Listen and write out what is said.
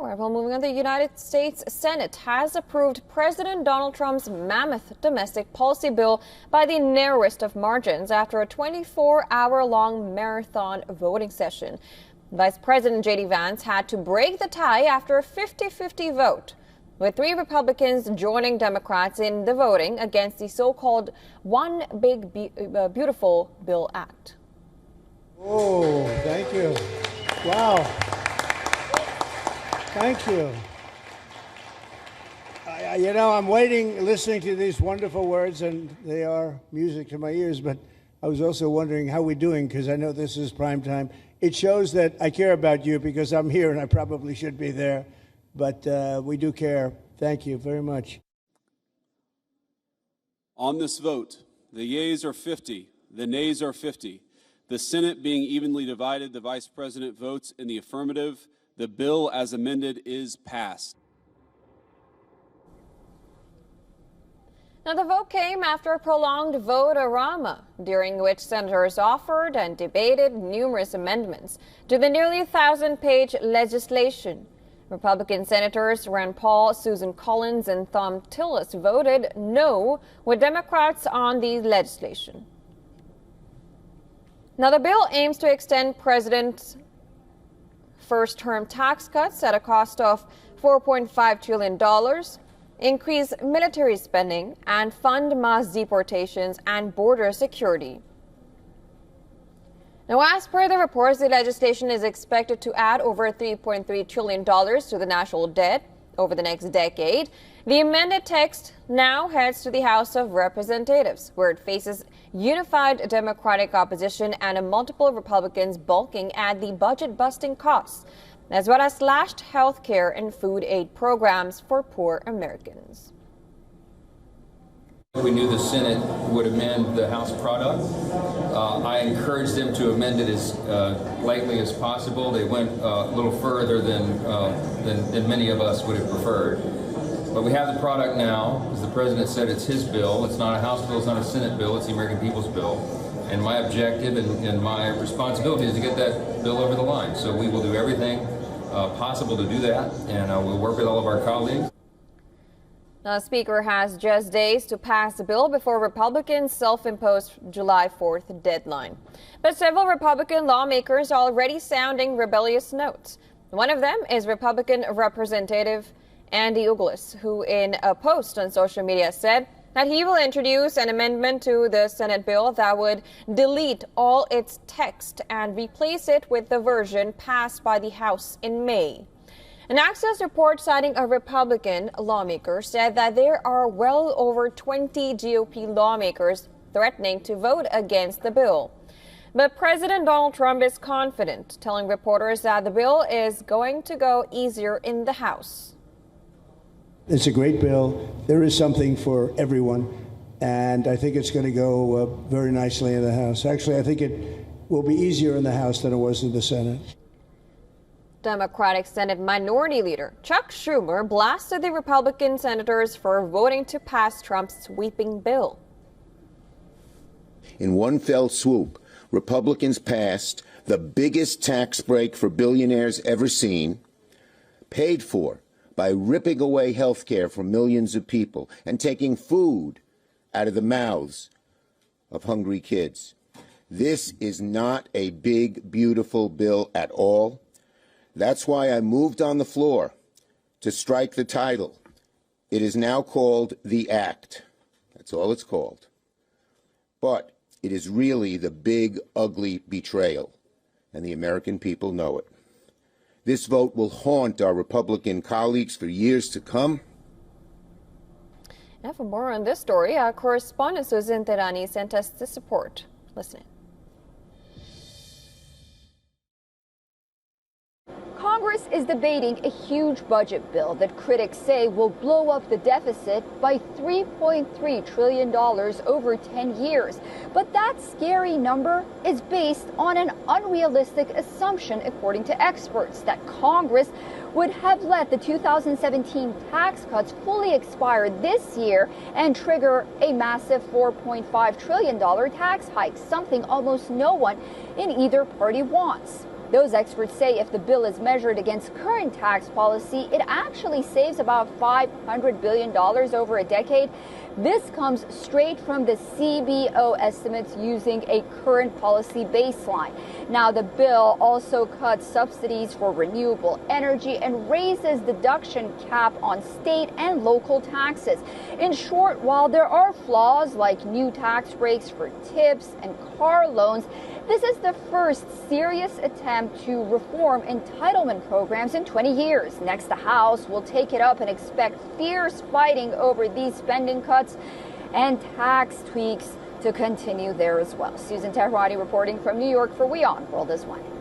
However, moving on, the United States Senate has approved President Donald Trump's mammoth domestic policy bill by the narrowest of margins after a 24-hour-long marathon voting session. Vice President J.D. Vance had to break the tie after a 50-50 vote, with 3 Republicans joining Democrats in the voting against the so-called One Big Beautiful Bill Act. Oh, thank you. Wow. Thank you. I'm waiting, listening to these wonderful words, and they are music to my ears, but I was also wondering how we're doing, because I know this is prime time. It shows that I care about you, because I'm here and I probably should be there, but we do care. Thank you very much. On this vote, the yeas are 50, the nays are 50. The Senate being evenly divided, the Vice President votes in the affirmative. The bill as amended is passed. Now, the vote came after a prolonged vote-a-rama, during which senators offered and debated numerous amendments to the nearly 1,000-page legislation. Republican Senators Rand Paul, Susan Collins, and Thom Tillis voted no with Democrats on the legislation. Now, the bill aims to extend President's first-term tax cuts at a cost of $4.5 trillion, increase military spending, and fund mass deportations and border security. Now, as per the reports, the legislation is expected to add over $3.3 trillion to the national debt over the next decade. The amended text now heads to the House of Representatives, where it faces unified Democratic opposition and multiple Republicans balking at the budget-busting costs, as well as slashed health care and food aid programs for poor Americans. We knew the Senate would amend the House product. I encouraged them to amend it as lightly as possible. They went a little further than many of us would have preferred. But we have the product now. As the President said, it's his bill. It's not a House bill, it's not a Senate bill, it's the American people's bill. And my objective and my responsibility is to get that bill over the line. So we will do everything possible to do that, and we'll work with all of our colleagues. Now, the Speaker has just days to pass the bill before Republicans' self-imposed July 4th deadline. But several Republican lawmakers are already sounding rebellious notes. One of them is Republican Representative Andy Ugglas, who in a post on social media said that he will introduce an amendment to the Senate bill that would delete all its text and replace it with the version passed by the House in May. An Access report citing a Republican lawmaker said that there are well over 20 GOP lawmakers threatening to vote against the bill. But President Donald Trump is confident, telling reporters that the bill is going to go easier in the House. It's a great bill. There is something for everyone, and I think it's going to go very nicely in the House. Actually, I think it will be easier in the House than it was in the Senate. Democratic Senate Minority Leader Chuck Schumer blasted the Republican senators for voting to pass Trump's sweeping bill. In one fell swoop, Republicans passed the biggest tax break for billionaires ever seen, paid for by ripping away health care from millions of people and taking food out of the mouths of hungry kids. This is not a big, beautiful bill at all. That's why I moved on the floor to strike the title. It is now called the Act. That's all it's called. But it is really the big, ugly betrayal, and the American people know it. This vote will haunt our Republican colleagues for years to come. Now, for more on this story, our correspondent Susan Terani sent us this report. Listen in. Congress is debating a huge budget bill that critics say will blow up the deficit by $3.3 trillion over 10 years. But that scary number is based on an unrealistic assumption, according to experts, that Congress would have let the 2017 tax cuts fully expire this year and trigger a massive $4.5 trillion tax hike, something almost no one in either party wants. Those experts say if the bill is measured against current tax policy, it actually saves about $500 billion over a decade. This comes straight from the CBO estimates using a current policy baseline. Now, the bill also cuts subsidies for renewable energy and raises deduction cap on state and local taxes. In short, while there are flaws like new tax breaks for tips and car loans, this is the first serious attempt to reform entitlement programs in 20 years. Next, the House will take it up and expect fierce fighting over these spending cuts and tax tweaks to continue there as well. Susan Tehrani reporting from New York for WION World is One.